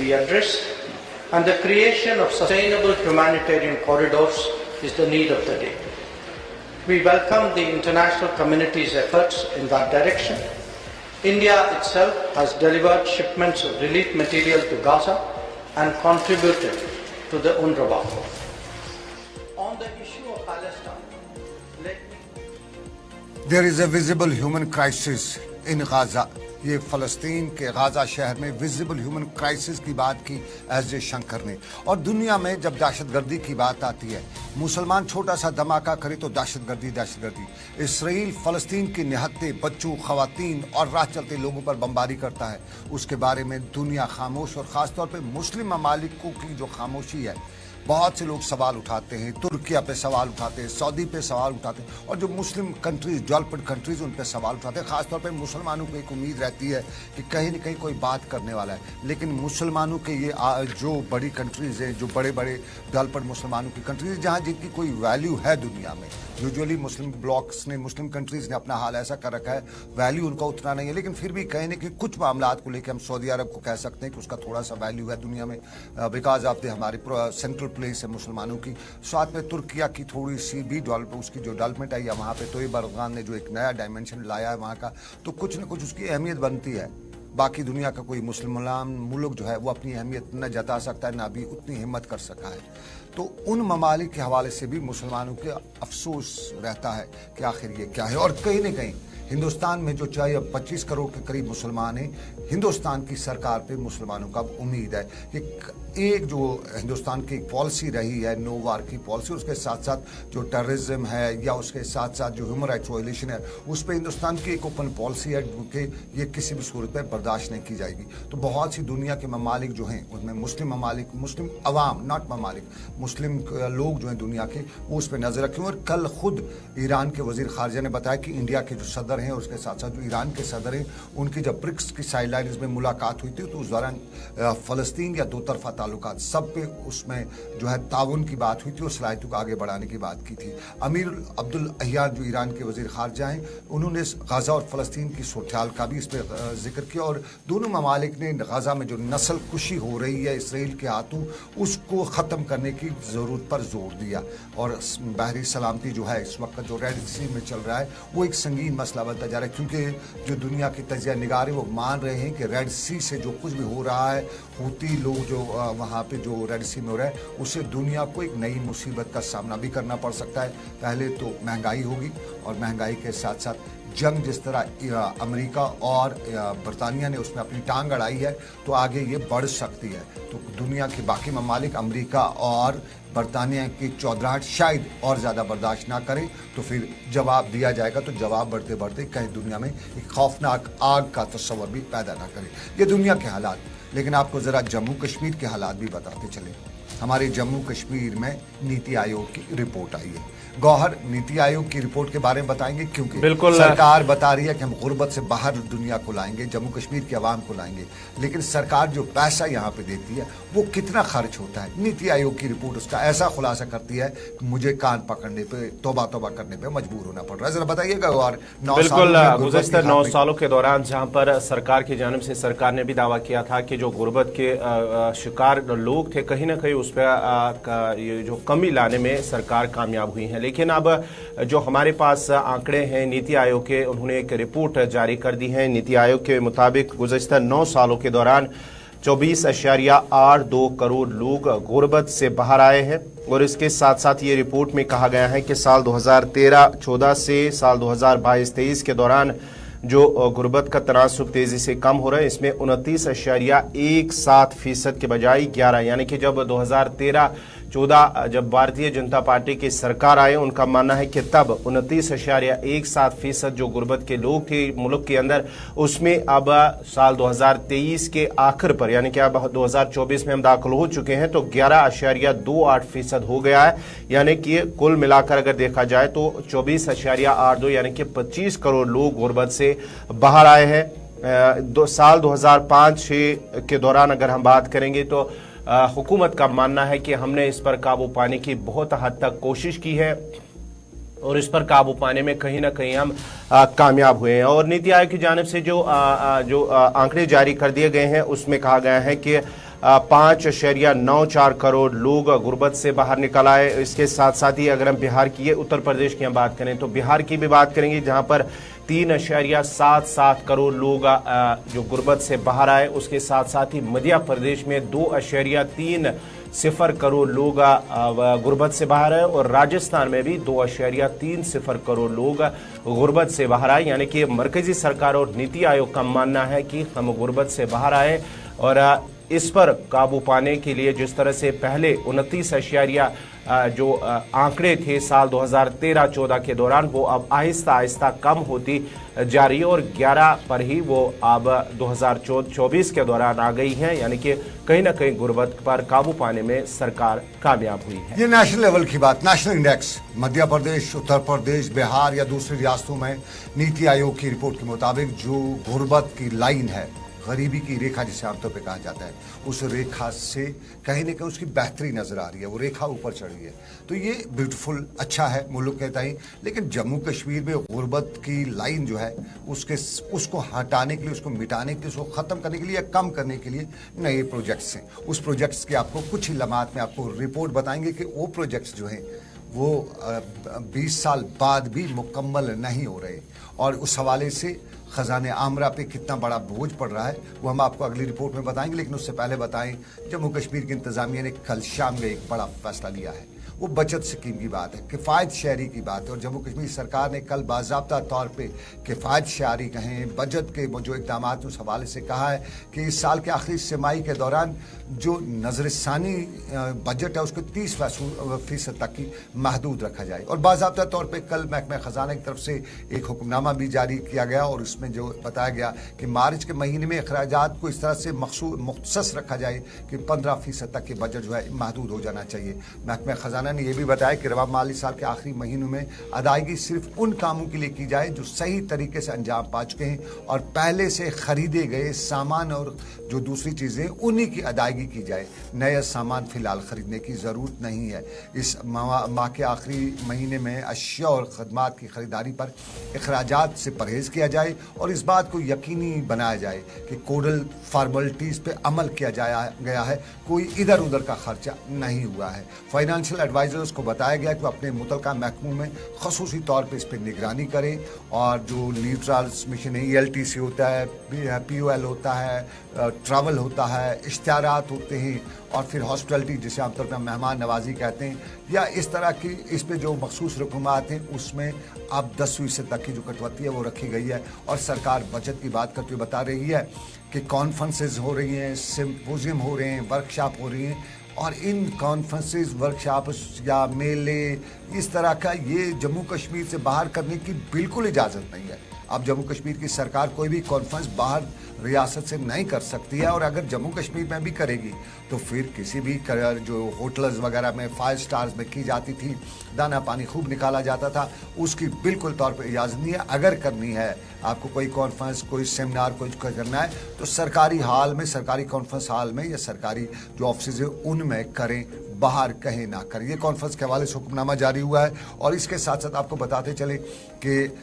be addressed, and the creation of sustainable humanitarian corridors is the need of the day. We welcome the international community's efforts in that direction. India itself has delivered shipments of relief material to Gaza and contributed to the UNRWA. On the issue of Palestine, There is a visible human crisis in Gaza. ये फ़लस्तीन के Gaza शहर में visible human crisis की बात की S जे शंकर ने। और दुनिया में जब दहशतगर्दी की बात आती है, मुसलमान छोटा सा धमाका करे तो दहशतगर्दी। इसराइल फ़लस्तीन के निहत्ते बच्चों, ख़वातीन और राह चलते लोगों पर बमबारी करता है। उसके बारे में दुनिया खामोश, और ख़ासतौर पर मुस्लिम ममालिकों की जो खामोशी है, बहुत से लोग सवाल उठाते हैं। तुर्किया पे सवाल उठाते हैं, सऊदी पे सवाल उठाते हैं, और जो मुस्लिम कंट्रीज, डेवलप्ड कंट्रीज, उन पे सवाल उठाते हैं। खासतौर पे मुसलमानों को एक उम्मीद रहती है कि कहीं न कहीं कोई बात करने वाला है। लेकिन मुसलमानों के ये जो बड़ी कंट्रीज हैं, जो बड़े बड़े डेवलप्ड मुसलमानों की कंट्रीज, जहाँ जिनकी कोई वैल्यू है दुनिया में, यूजुअली मुस्लिम ब्लॉक्स ने, मुस्लिम कंट्रीज ने अपना हाल ऐसा कर रखा है, वैल्यू उनका उतना नहीं है। लेकिन फिर भी कहीं न कहीं कुछ मामला को लेकर हम सऊदी अरब को कह सकते हैं कि उसका थोड़ा सा वैल्यू है दुनिया में, बिकॉज ऑफ द हमारी सेंट्रल प्लेस है मुसलमानों की। साथ में तुर्किया की थोड़ी सी भी उसकी जो डेवलपमेंट आई है वहाँ पे, तो ये बरगान ने जो एक नया डायमेंशन लाया है वहाँ का, तो कुछ न कुछ उसकी अहमियत बनती है। बाकी दुनिया का कोई मुसलमान मुल्क जो है वो अपनी अहमियत न जता सकता है, ना भी उतनी हिम्मत कर सका है। तो उन ममालिक के हवाले से भी मुसलमानों के अफसोस रहता है कि आखिर ये क्या है। और कहीं न कहीं हिंदुस्तान में जो चाहे 25 करोड़ के करीब मुसलमान हैं, हिंदुस्तान की सरकार पे मुसलमानों का उम्मीद है कि एक जो हिंदुस्तान की पॉलिसी रही है, नो वार की पॉलिसी, उसके साथ साथ जो टेररिज्म है या उसके साथ साथ जो ह्यूमन राइट्स वायलेशन है, उस पर हिंदुस्तान की एक ओपन पॉलिसी है कि ये किसी भी सूरत में बर्दाश्त नहीं की जाएगी। तो बहुत सी दुनिया के ममालिक जो हैं, उनमें मुस्लिम ममालिक, मुस्लिम अवाम, नॉट ममालिक, मुस्लिम लोग जो हैं दुनिया के, वो उस पर नजर रखें। और कल खुद ईरान के वजीर खारजा ने बताया कि इंडिया के जो सदर हैं और उसके साथ साथ जो ईरान के सदर हैं, उनकी जब ब्रिक्स की साइडलाइंस में मुलाकात हुई थी, तो उस दौरान फ़लस्तीन या दो तरफा ताल्लुकात सब पे उसमें जो है ताउन की बात हुई थी और सलाहियतों को आगे बढ़ाने की बात की थी। अमीर अब्दुल अहियान जो ईरान के वजीर खारजा हैं, उन्होंने गाज़ा और फ़लस्तीन की सूरत का भी इस पर जिक्र किया, और दोनों ममालिक ने गाज़ा में जो नस्ल कुशी हो रही है इसराइल के हाथों, उसको ख़त्म करने की ज़रूरत पर जोर दिया। और बहरी सलामती जो है इस वक्त जो रेड सी में चल रहा है, वो एक संगीन मसला बनता जा रहा है, क्योंकि जो दुनिया के तजिया निगार वो मान रहे हैं कि रेड सी से जो कुछ भी हो रहा है, हूती लोग जो वहाँ पे जो रेड सी में हो रहा है, उससे दुनिया को एक नई मुसीबत का सामना भी करना पड़ सकता है। पहले तो महंगाई होगी, और महंगाई के साथ साथ जंग, जिस तरह अमेरिका और बरतानिया ने उसमें अपनी टांग अड़ाई है, तो आगे ये बढ़ सकती है। तो दुनिया के बाकी ममालिक अमेरिका और बरतानिया की चौधराहट शायद और ज़्यादा बर्दाश्त ना करें, तो फिर जवाब दिया जाएगा। तो जवाब बढ़ते बढ़ते कहीं दुनिया में एक खौफनाक आग का तस्वर भी पैदा ना करें। ये दुनिया के हालात। लेकिन आपको ज़रा जम्मू कश्मीर के हालात भी बताते चले। हमारे जम्मू कश्मीर में नीति आयोग की रिपोर्ट आई है। गौहर, नीति आयोग की रिपोर्ट के बारे में बताएंगे, क्योंकि सरकार बता रही है कि हम गुर्बत से बाहर दुनिया को लाएंगे, जम्मू कश्मीर के अवाम को लाएंगे, लेकिन सरकार जो पैसा यहाँ पे देती है वो कितना खर्च होता है। नीति आयोग की रिपोर्ट उसका ऐसा खुलासा करती है कि मुझे कान पकड़ने पे, तौबा तौबा करने पे मजबूर होना पड़ रहा है। जरा बताइएगा गौहर। बिल्कुल, गुज़श्ता 9 सालों के दौरान जहाँ पर सरकार की जानिब से सरकार ने भी दावा किया था कि जो गुर्बत के शिकार लोग थे, कहीं ना कहीं उस पर जो कमी लाने में सरकार कामयाब हुई है। लेकिन अब जो हमारे पास आंकड़े हैं नीति आयोग के, उन्होंने एक रिपोर्ट जारी कर दी है। नीति आयोग के मुताबिक गुज़श्ता 9 सालों के दौरान 24.82 करोड़ लोग गुर्बत से बाहर आए हैं। और इसके साथ साथ ये रिपोर्ट में कहा गया है कि साल 2013-14 से साल 2022-23 के दौरान जो गुर्बत का तनासुब तेजी से कम हो रहा है, इसमें 29.17% के बजाय 11, यानी कि जब 2013-14 जब भारतीय जनता पार्टी की सरकार आए, उनका मानना है कि तब 29.17% जो गुर्बत के लोग थे मुल्क के अंदर, उसमें अब साल 2023 के आखिर पर, यानी कि अब 2024 में हम दाखिल हो चुके हैं, तो 11.28% हो गया है। यानी कि कुल मिलाकर अगर देखा जाए तो 24.82 यानी कि 25 करोड़ लोग गुर्बत से बाहर आए हैं। साल 2005-6 के दौरान अगर हम बात करेंगे तो हुकूमत का मानना है कि हमने इस पर काबू पाने की बहुत हद तक कोशिश की है और इस पर काबू पाने में कहीं ना कहीं हम कामयाब हुए हैं। और नीति आयोग की जानिब से जो आंकड़े जारी कर दिए गए हैं, उसमें कहा गया है कि 5.94 करोड़ लोग गुर्बत से बाहर निकल आए। इसके साथ साथ ही अगर हम बिहार की, उत्तर प्रदेश की हम बात करें तो बिहार की भी बात करेंगे, जहां पर 3.77 करोड़ लोग जो गुर्बत से बाहर आए। उसके साथ साथ ही मध्य प्रदेश में 2.30 करोड़ लोग गुर्बत से बाहर आए और राजस्थान में भी 2.30 करोड़ लोग गुर्बत से बाहर आए। यानी कि मरकजी सरकार और नीति आयोग का मानना है कि हम गुर्बत से बाहर आए और इस पर काबू पाने के लिए जिस तरह से पहले 29 जो आंकड़े थे साल 2013-14 के दौरान, वो अब आहिस्ता आहिस्ता कम होती जा रही है और 11 पर ही वो अब 2024 के दौरान आ गई हैं। यानी कि कहीं ना कहीं गुर्बत पर काबू पाने में सरकार कामयाब हुई है। ये नेशनल लेवल की बात, नेशनल इंडेक्स मध्य प्रदेश, उत्तर प्रदेश, बिहार या दूसरी रियासतों में नीति आयोग की रिपोर्ट के मुताबिक जो गुर्बत की लाइन है, गरीबी की रेखा जिसे आमतौर पे कहा जाता है, उस रेखा से कहीं ना कहीं उसकी बेहतरी नजर आ रही है, वो रेखा ऊपर चढ़ रही है। तो ये ब्यूटीफुल, अच्छा है मुल्क कहता ही। लेकिन जम्मू कश्मीर में गुर्बत की लाइन जो है उसको हटाने के लिए, उसको मिटाने के लिए, उसको ख़त्म करने के लिए या कम करने के लिए नए प्रोजेक्ट्स हैं। उस प्रोजेक्ट्स के आपको कुछ ही लम्हात में आपको रिपोर्ट बताएंगे कि वो प्रोजेक्ट्स जो हैं वो 20 साल बाद भी मुकम्मल नहीं हो रहे और उस हवाले से खजाने आमरा पे कितना बड़ा बोझ पड़ रहा है वो हम आपको अगली रिपोर्ट में बताएंगे। लेकिन उससे पहले बताएं, जम्मू कश्मीर की इंतजामिया ने कल शाम में एक बड़ा फैसला लिया है। वो बचत स्कीम की बात है, किफ़ायत शहरी की बात है और जम्मू कश्मीर सरकार ने कल बाज़ाब्ता तौर पे किफ़ायत शहरी कहें, बजट के जो इक़दाम उस हवाले से कहा है कि इस साल के आखिरी तिमाही के दौरान जो नजरसानी बजट है उसको 30% तक की महदूद रखा जाए। और बाज़ाब्ता तौर पर कल महकमा ख़जाना की तरफ से एक हुक्मनामा भी जारी किया गया और उसमें जो बताया गया कि मार्च के महीने में अखराजात को इस तरह से मुख्तसस रखा जाए कि 15% तक के बजट जो है महदूद हो जाना चाहिए। महकमा ख़जाना ने यह भी बताया कि रवा माली साल के आखिरी महीनों में अदायगी सिर्फ उन कामों के लिए की जाए जो सही तरीके से अंजाम पा चुके हैं और पहले से खरीदे गए सामान और जो दूसरी चीज़ें उन्हीं की अदायगी की जाए। नया सामान फिलहाल खरीदने की ज़रूरत नहीं है। इस माह के आखिरी महीने में अशिया और खदमात की खरीदारी पर अखराजात से परहेज़ किया जाए और इस बात को यकीनी बनाया जाए कि कोडल फॉर्मेलिटीज़ पे अमल किया गया है, कोई इधर उधर का खर्चा नहीं हुआ है। फाइनेंशियल एडवाइजर्स को बताया गया कि अपने मुतलका महकमों में खसूसी तौर पर इस पर निगरानी करें और जो लीव ट्रांसमिशन है, ELTC होता है, POL होता है, ट्रैवल होता है, इश्तिहारात होते हैं और फिर हॉस्पिटलिटी जिसे आमतौर पर मेहमान नवाजी कहते हैं, या इस तरह की इस पे जो मखसूस रकूमात हैं उसमें अब 10% तक की जो कटौती है वो रखी गई है। और सरकार बचत की बात करते हुए बता रही है कि कॉन्फ्रेंसेज हो रही हैं, सिम्पोजियम हो रहे हैं, वर्कशॉप हो रही हैं और इन कॉन्फ्रेंसेस, वर्कशॉप्स या मेले इस तरह का ये जम्मू कश्मीर से बाहर करने की बिल्कुल इजाज़त नहीं है। अब जम्मू कश्मीर की सरकार कोई भी कॉन्फ्रेंस बाहर रियासत से नहीं कर सकती है और अगर जम्मू कश्मीर में भी करेगी तो फिर किसी भी जो होटल्स वगैरह में 5 स्टार्स में की जाती थी, दाना पानी खूब निकाला जाता था, उसकी बिल्कुल तौर पे इजाज़त नहीं है। अगर करनी है आपको कोई कॉन्फ्रेंस, कोई सेमिनार, कोई करना है तो सरकारी हाल में, सरकारी कॉन्फ्रेंस हाल में या सरकारी जो ऑफिस है उनमें करें, बाहर कहीं ना करें। ये कॉन्फ्रेंस के हवाले से हुक्मनामा जारी हुआ है और इसके साथ साथ आपको बताते चले कि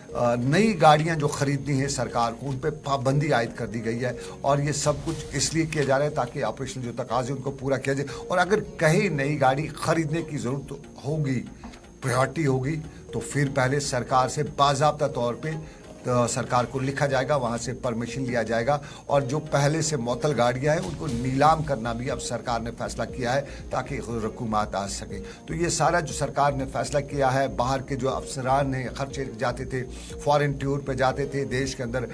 नई गाड़ियां जो खरीदनी है सरकार को, उन पर पाबंदी आयद कर दी गई है और ये सब कुछ इसलिए किया जा रहा है ताकि ऑपरेशनल जो तकाजे उनको पूरा किया जाए। और अगर कहीं नई गाड़ी खरीदने की ज़रूरत होगी, प्रायोरिटी होगी, तो फिर पहले सरकार से बाज़ाब्ता तौर पे सरकार को लिखा जाएगा, वहाँ से परमिशन लिया जाएगा और जो पहले से मुअत्तल गाड़ियाँ हैं उनको नीलाम करना भी अब सरकार ने फैसला किया है ताकि रकूमात आ सके। तो ये सारा जो सरकार ने फैसला किया है, बाहर के जो अफसरान ने खर्चे जाते थे, फॉरेन टूर पे जाते थे, देश के अंदर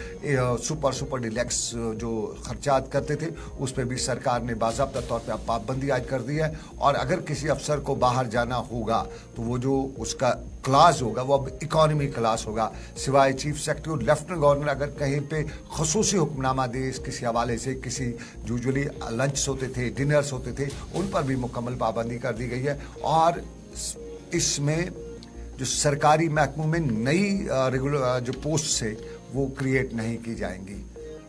सुपर डिलक्स जो खर्चात करते थे, उस पर भी सरकार ने बाज़ाब्ता तौर पर अब पाबंदी आयद कर दी है। और अगर किसी अफसर को बाहर जाना होगा तो वो जो उसका क्लास होगा वो अब इकॉनमी क्लास होगा, सिवाय चीफ सेक्रेटरी और लेफ्टिनेंट गवर्नर अगर कहीं पे खसूसी हुक्मनामा दे किसी हवाले से, किसी यूजुअली लंच होते थे, डिनर्स होते थे, उन पर भी मुकम्मल पाबंदी कर दी गई है। और इसमें जो सरकारी महकमों में नई रेगुलर जो पोस्ट है वो क्रिएट नहीं की जाएंगी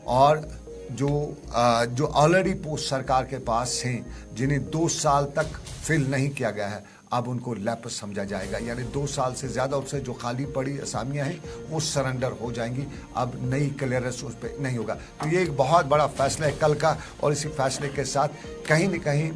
और जो ऑलरेडी पोस्ट सरकार के पास हैं जिन्हें 2 साल तक फिल नहीं किया गया है, अब उनको लैप्स समझा जाएगा, यानी 2 साल से ज़्यादा उससे जो खाली पड़ी असामियाँ हैं वो सरेंडर हो जाएंगी। अब नई क्लियरेंस उस पर नहीं होगा। तो ये एक बहुत बड़ा फैसला है कल का, और इसी फैसले के साथ कहीं न कहीं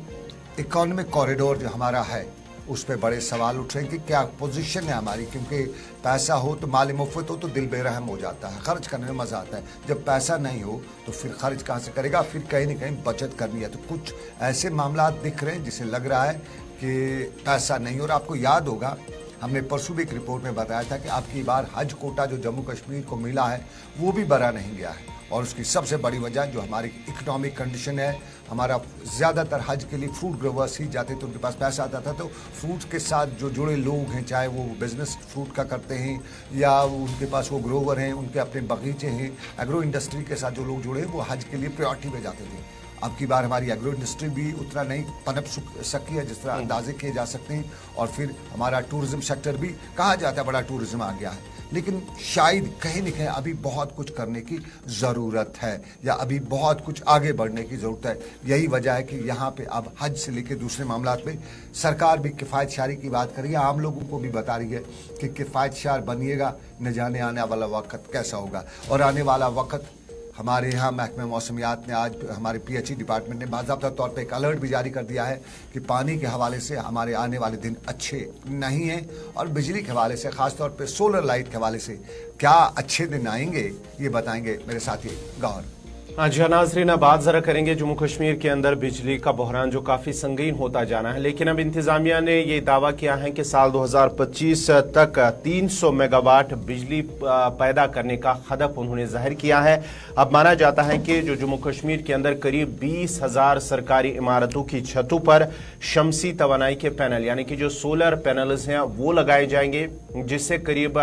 इकोनॉमिक कॉरिडोर जो हमारा है उस पर बड़े सवाल उठ रहे हैं कि क्या पोजीशन है हमारी, क्योंकि पैसा हो तो माल मुफ्त हो तो दिल बेरहम हो जाता है, खर्च करने में मज़ा आता है। जब पैसा नहीं हो तो फिर खर्च कहाँ से करेगा, फिर कहीं ना कहीं बचत करनी है। तो कुछ ऐसे मामला दिख रहे हैं जिसे लग रहा है कि पैसा नहीं। और आपको याद होगा हमने परसों भी एक रिपोर्ट में बताया था कि आपकी बार हज कोटा जो जम्मू कश्मीर को मिला है वो भी भरा नहीं गया है, और उसकी सबसे बड़ी वजह जो हमारी इकोनॉमिक कंडीशन है। हमारा ज़्यादातर हज के लिए फ्रूट ग्रोवर्स ही जाते थे, उनके पास पैसा आता था, तो फ्रूट के साथ जो जुड़े लोग हैं, चाहे वो बिज़नेस फ्रूट का करते हैं या उनके पास वो ग्रोवर हैं, उनके अपने बगीचे हैं, एग्रो इंडस्ट्री के साथ जो लोग जुड़े हैं वो हज के लिए प्रायोरिटी पे जाते थे। अब की बार हमारी एग्रो इंडस्ट्री भी उतना नहीं पनप सकी है जिस तरह अंदाजे किए जा सकते हैं, और फिर हमारा टूरिज्म सेक्टर भी कहा जाता है बड़ा टूरिज्म आ गया है, लेकिन शायद कहीं न कहीं अभी बहुत कुछ करने की ज़रूरत है, या अभी बहुत कुछ आगे बढ़ने की ज़रूरत है। यही वजह है कि यहाँ पे अब हज से लेकर दूसरे मामला पे सरकार भी किफ़ायत शारी की बात कर रही है, आम लोगों को भी बता रही है कि किफ़ायत शार बनिएगा, न जाने आने वाला वक्त कैसा होगा। और आने वाला वक्त हमारे यहाँ महकमे मौसमियात ने आज हमारे PHE डिपार्टमेंट ने बाज़ाब्ता तौर पे एक अलर्ट भी जारी कर दिया है कि पानी के हवाले से हमारे आने वाले दिन अच्छे नहीं हैं, और बिजली के हवाले से ख़ास तौर पे सोलर लाइट के हवाले से क्या अच्छे दिन आएंगे ये बताएंगे मेरे साथी गौर। हाँ जी नाजरीन, अब बात जरा करेंगे जम्मू कश्मीर के अंदर बिजली का बहरान जो काफी संगीन होता जाना है, लेकिन अब इंतजामिया ने ये दावा किया है कि साल 2025 तक 300 मेगावाट बिजली पैदा करने का हदफ उन्होंने जाहिर किया है। अब माना जाता है कि जो जम्मू कश्मीर के अंदर करीब 20,000 सरकारी इमारतों की छतों पर शमसी तवानाई के पैनल यानी कि जो सोलर पैनल्स हैं वो लगाए जाएंगे, जिससे करीब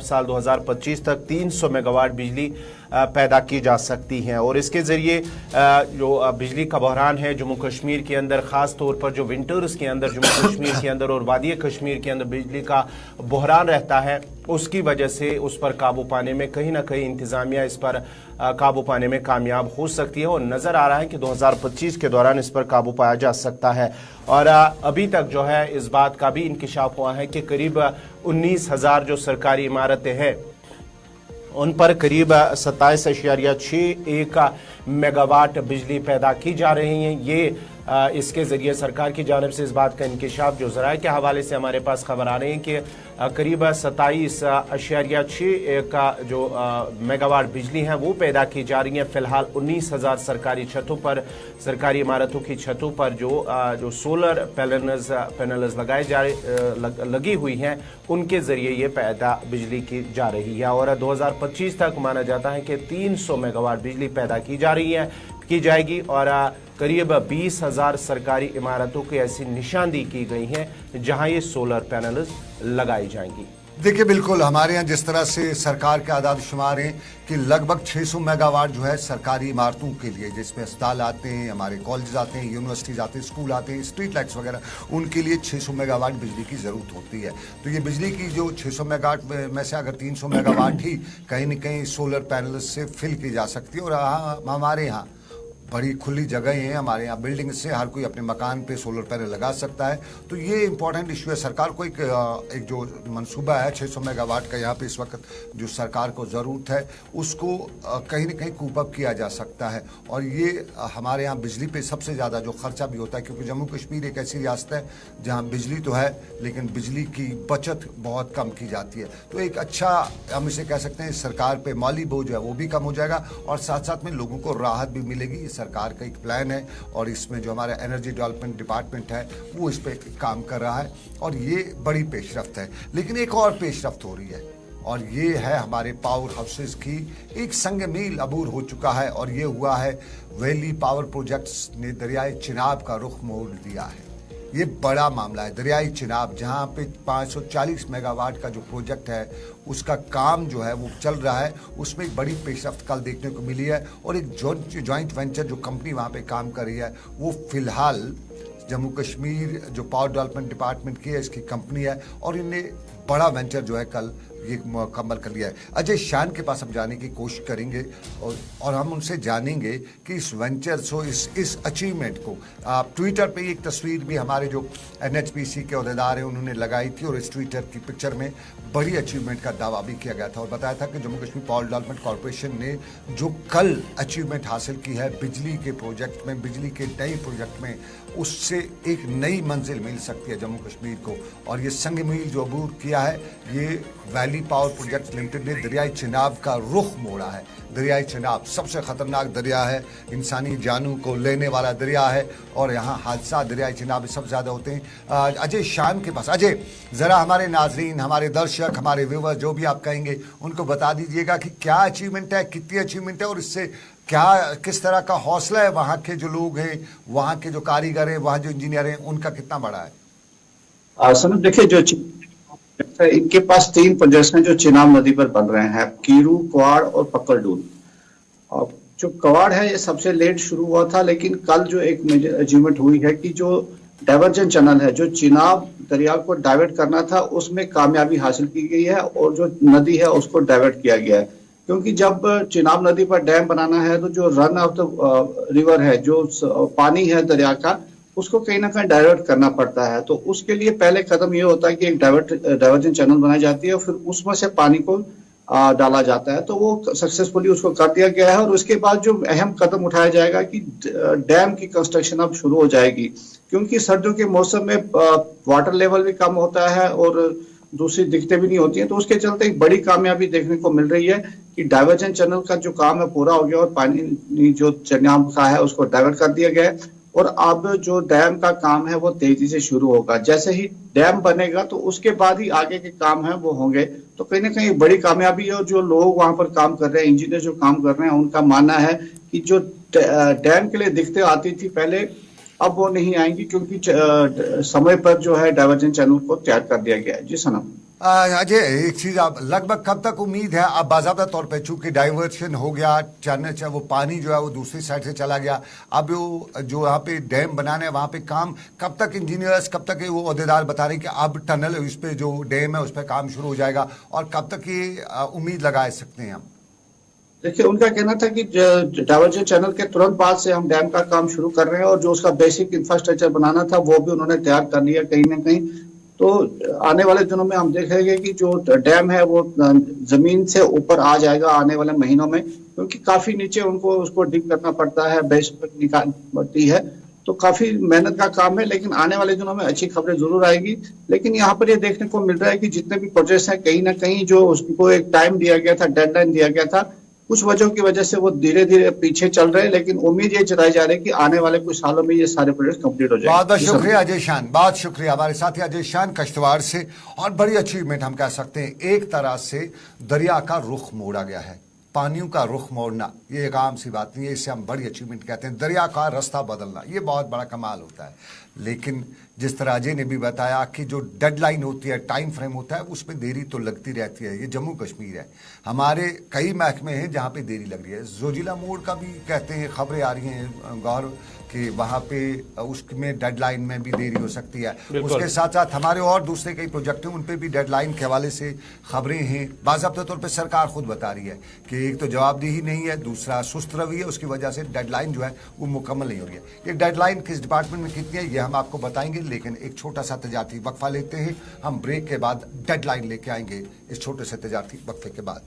साल 2025 तक 300 मेगावाट बिजली पैदा की जा सकती हैं। और इसके जरिए जो बिजली का बहरान है जम्मू कश्मीर के अंदर, खास तौर पर जो विंटर्स के अंदर जम्मू कश्मीर के अंदर और वादी कश्मीर के अंदर बिजली का बहरान रहता है, उसकी वजह से उस पर काबू पाने में कहीं ना कहीं इंतजामिया इस पर काबू पाने में कामयाब हो सकती है, और नजर आ रहा है कि 2025 के दौरान इस पर काबू पाया जा सकता है। और अभी तक जो है इस बात का भी इंकिशाफ हुआ है कि करीब 19,000 जो सरकारी इमारतें हैं उन पर करीब 27.61 मेगावाट बिजली पैदा की जा रही है। ये इसके जरिए सरकार की जानिब से इस बात का इंकिशाफ जो ज़राए के हवाले से हमारे पास खबर आ रही है कि करीब 27.61 का जो मेगावाट बिजली है वो पैदा की जा रही है। फिलहाल 19,000 सरकारी छतों पर, सरकारी इमारतों की छतों पर जो सोलर पैनल्स लगी हुई हैं उनके जरिए ये पैदा बिजली की जा रही है। और 2025 तक माना जाता है कि 300 मेगावाट बिजली पैदा की जाएगी, और करीब 20,000 सरकारी इमारतों की ऐसी निशानदी की गई है जहां ये सोलर पैनल्स लगाई जाएंगी। देखिए बिल्कुल हमारे यहाँ जिस तरह से सरकार के आदाद शुमार हैं कि लगभग 600 मेगावाट जो है सरकारी इमारतों के लिए, जिसमें अस्पताल आते हैं, हमारे कॉलेज आते हैं, यूनिवर्सिटीज आते हैं, स्कूल आते हैं, स्ट्रीट लाइट्स वगैरह, उनके लिए 600 मेगावाट बिजली की ज़रूरत होती है। तो ये बिजली की जो 600 मेगावाट में से अगर 300 मेगावाट ही कहीं न कहीं सोलर पैनल से फिल की जा सकती है। और हमारे यहाँ बड़ी खुली जगह हैं, हमारे यहाँ बिल्डिंग से हर कोई अपने मकान पे सोलर पैनल लगा सकता है। तो ये इंपॉर्टेंट इशू है। सरकार को एक जो मंसूबा है 600 मेगावाट का यहाँ पे इस वक्त जो सरकार को ज़रूरत है उसको कहीं न कहीं कूप अप किया जा सकता है। और ये हमारे यहाँ बिजली पे सबसे ज़्यादा जो खर्चा भी होता है, क्योंकि जम्मू कश्मीर एक ऐसी रियासत है जहाँ बिजली तो है लेकिन बिजली की बचत बहुत कम की जाती है। तो एक अच्छा हम इसे कह सकते हैं सरकार पे माली बोझ है वो भी कम हो जाएगा, और साथ साथ में लोगों को राहत भी मिलेगी। सरकार का एक प्लान है, और इसमें जो हमारा एनर्जी डेवलपमेंट डिपार्टमेंट है वो इस पे काम कर रहा है, और ये बड़ी पेशरफ्त है। लेकिन एक और पेशरफ्त हो रही है, और ये है हमारे पावर हाउसेस की एक संग मील अबूर हो चुका है, और ये हुआ है वैली पावर प्रोजेक्ट्स ने दरियाए चिनाब का रुख मोड़ दिया है। ये बड़ा मामला है। दरियाई चिनाब जहाँ पे 540 मेगावाट का जो प्रोजेक्ट है उसका काम जो है वो चल रहा है, उसमें एक बड़ी पेशरफ्त कल देखने को मिली है। और एक जॉइंट वेंचर जो कंपनी वहाँ पे काम कर रही है वो फिलहाल जम्मू कश्मीर जो पावर डेवलपमेंट डिपार्टमेंट की है इसकी कंपनी है, और इन्हें बड़ा वेंचर जो है कल ये मुकम्मल कर लिया है। अजय शान के पास हम जाने की कोशिश करेंगे और हम उनसे जानेंगे कि इस वेंचर को, इस अचीवमेंट को, आप ट्विटर पे एक तस्वीर भी हमारे जो NHPC के अहदेदार हैं उन्होंने लगाई थी और इस ट्विटर की पिक्चर में बड़ी अचीवमेंट का दावा भी किया गया था और बताया था कि Jammu Kashmir power development corporation ने जो कल अचीवमेंट हासिल की है बिजली के प्रोजेक्ट में, बिजली के नए प्रोजेक्ट में, उससे एक नई मंजिल मिल सकती है जम्मू कश्मीर को। और ये संग मील जो अबूर किया है, ये वैली पावर प्रोजेक्ट लिमिटेड ने दरियाई चिनाब का रुख मोड़ा है। दरियाई चिनाब सबसे खतरनाक दरिया है, इंसानी जानों को लेने वाला दरिया है और यहाँ हादसा दरियाई चिनाब में सबसे ज़्यादा होते हैं। अजय शान के पास, अजय ज़रा हमारे नाजरीन, हमारे दर्शक, हमारे व्यूअर्स जो भी आप कहेंगे उनको बता दीजिएगा कि क्या अचीवमेंट है, कितनी अचीवमेंट है और इससे क्या, किस तरह का हौसला है वहाँ के जो लोग हैं, वहाँ के जो कारीगर हैं, वहाँ जो इंजीनियर हैं, उनका कितना बड़ा है? सनत देखिए, जो इनके पास 3 प्रोजेक्ट्स हैं जो चिनाब नदी पर बन रहे हैं, कीरू, क्वाड़ और पकड़डूल। और जो क्वाड़ है ये सबसे लेट शुरू हुआ था, लेकिन कल जो एक मेजर अचीवमेंट हुई है कि जो डाइवर्जन चैनल है जो चिनाब दरिया को डाइवर्ट करना था उसमें कामयाबी हासिल की गई है और जो नदी है उसको डाइवर्ट किया गया है। क्योंकि जब चिनाब नदी पर डैम बनाना है तो जो रन ऑफ द रिवर है, जो पानी है दरिया का, उसको कहीं ना कहीं डाइवर्ट करना पड़ता है। तो उसके लिए पहले कदम ये होता है कि एक डाइवर्जन चैनल बनाई जाती है और फिर उसमें से पानी को डाला जाता है। तो वो सक्सेसफुली उसको कर दिया गया है और उसके बाद जो अहम कदम उठाया जाएगा कि डैम की कंस्ट्रक्शन अब शुरू हो जाएगी। क्योंकि सर्दियों के मौसम में वाटर लेवल भी कम होता है और दूसरी दिक्कतें भी नहीं होती हैं, तो उसके चलते एक बड़ी कामयाबी देखने को मिल रही है कि डाइवर्जन चैनल का जो काम है पूरा हो गया और पानी जो चिनाब का है उसको डाइवर्ट कर दिया गया है और अब जो डैम का काम है वो तेजी से शुरू होगा। जैसे ही डैम बनेगा तो उसके बाद ही आगे के काम है वो होंगे। तो कहीं ना कहीं बड़ी कामयाबी है और जो लोग वहां पर काम कर रहे हैं, इंजीनियर जो काम कर रहे हैं, उनका मानना है कि जो डैम के लिए दिक्कतें आती थी पहले, अब वो नहीं आएंगी क्योंकि समय पर जो है डाइवर्जन चैनल को तैयार कर दिया गया है। जी सनम। अजय, एक चीज, आप लगभग कब तक उम्मीद है, आप बाज़ाब्ता तौर पे चूंकि डाइवर्शन हो गया, चैनल वो पानी जो है वो दूसरी साइड से चला गया, अब वो जो यहाँ पे डैम बनाने है वहाँ पे काम कब तक, इंजीनियर्स कब तक वो अहदेदार बता रहे हैं कि अब टनल इस पे जो डैम है उस पर काम शुरू हो जाएगा और कब तक ये उम्मीद लगा सकते हैं हम? देखिए, उनका कहना था कि डाइवर्जन चैनल के तुरंत बाद से हम डैम का काम शुरू कर रहे हैं और जो उसका बेसिक इंफ्रास्ट्रक्चर बनाना था वो भी उन्होंने तैयार कर लिया कहीं ना कहीं। तो आने वाले दिनों में हम देखेंगे कि जो डैम है वो जमीन से ऊपर आ जाएगा आने वाले महीनों में, क्योंकि काफी नीचे उनको उसको डिग करना पड़ता है, बेस पर निकाल पड़ती है, तो काफी मेहनत का काम है। लेकिन आने वाले दिनों में अच्छी खबरें जरूर आएगी। लेकिन यहाँ पर ये देखने को मिल रहा है कि जितने भी प्रोजेक्ट्स हैं कहीं ना कहीं जो उसको एक टाइम दिया गया था, डेडलाइन दिया गया था, कुछ वजहों की वजह से वो धीरे धीरे पीछे चल रहे हैं। लेकिन उम्मीद ये जताई जा रही है कि आने वाले कुछ सालों में ये सारे प्रोजेक्ट कंप्लीट हो जाएंगे। बहुत बहुत शुक्रिया अजय शान, बहुत शुक्रिया। हमारे साथी अजय शान कश्तवाड़ से। और बड़ी अचीवमेंट हम कह सकते हैं, एक तरह से दरिया का रुख मोड़ा गया है। पानियों का रुख मोड़ना ये एक आम सी बात नहीं है, इसे हम बड़ी अचीवमेंट कहते हैं। दरिया का रास्ता बदलना ये बहुत बड़ा कमाल होता है। लेकिन जिस तरह अजय ने भी बताया कि जो डेडलाइन होती है, टाइम फ्रेम होता है, उसमें देरी तो लगती रहती है। ये जम्मू कश्मीर है, हमारे कई महकमे हैं जहाँ पे देरी लग रही है। जोजिला मोड़ का भी कहते हैं, खबरें आ रही हैं गौर कि वहाँ पे उसमें डेडलाइन में भी देरी हो सकती है। उसके साथ साथ हमारे और दूसरे कई प्रोजेक्ट हैं, उन पे भी डेडलाइन के हवाले से खबरें हैं। बाज़ाब्ता तौर पे सरकार खुद बता रही है कि एक तो जवाबदेही नहीं है, दूसरा सुस्त रवैया है, उसकी वजह से डेडलाइन जो है वो मुकम्मल नहीं हो रही है। ये डेडलाइन किस डिपार्टमेंट में कितनी है ये हम आपको बताएंगे, लेकिन एक छोटा सा तजारती वक्फा लेते हैं। हम ब्रेक के बाद डेडलाइन लेके आएंगे इस छोटे से तजारती वक्फे के बाद।